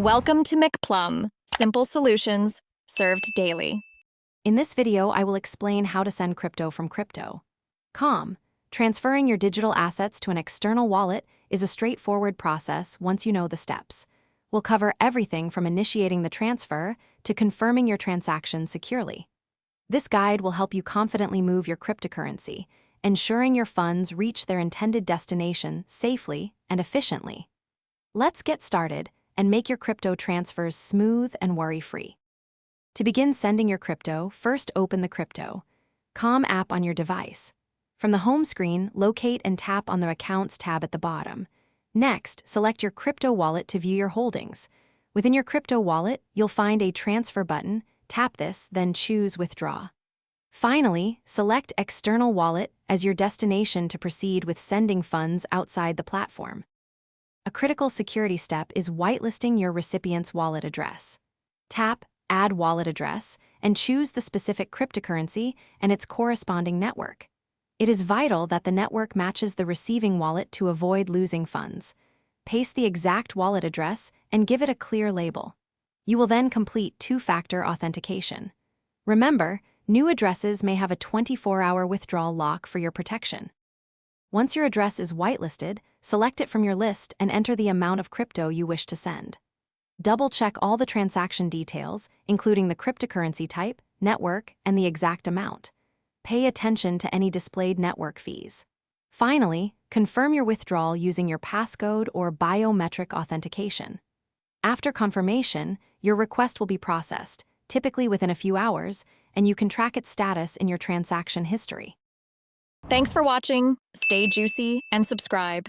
Welcome to McPlum, simple solutions served daily. In this video, I will explain how to send crypto from crypto.com. Transferring your digital assets to an external wallet is a straightforward process once you know the steps. We'll cover everything from initiating the transfer to confirming your transaction securely. This guide will help you confidently move your cryptocurrency, ensuring your funds reach their intended destination safely and efficiently. Let's get started and make your crypto transfers smooth and worry-free. To begin sending your crypto, first open the crypto.com app on your device. From the home screen, locate and tap on the Accounts tab at the bottom. Next, select your crypto wallet to view your holdings. Within your crypto wallet, you'll find a Transfer button. Tap this, then choose Withdraw. Finally, select External Wallet as your destination to proceed with sending funds outside the platform. A critical security step is whitelisting your recipient's wallet address. Tap Add Wallet Address and choose the specific cryptocurrency and its corresponding network. It is vital that the network matches the receiving wallet to avoid losing funds. Paste the exact wallet address and give it a clear label. You will then complete two-factor authentication. Remember, new addresses may have a 24-hour withdrawal lock for your protection. Once your address is whitelisted, select it from your list and enter the amount of crypto you wish to send. Double-check all the transaction details, including the cryptocurrency type, network, and the exact amount. Pay attention to any displayed network fees. Finally, confirm your withdrawal using your passcode or biometric authentication. After confirmation, your request will be processed, typically within a few hours, and you can track its status in your transaction history. Thanks for watching. Stay juicy and subscribe.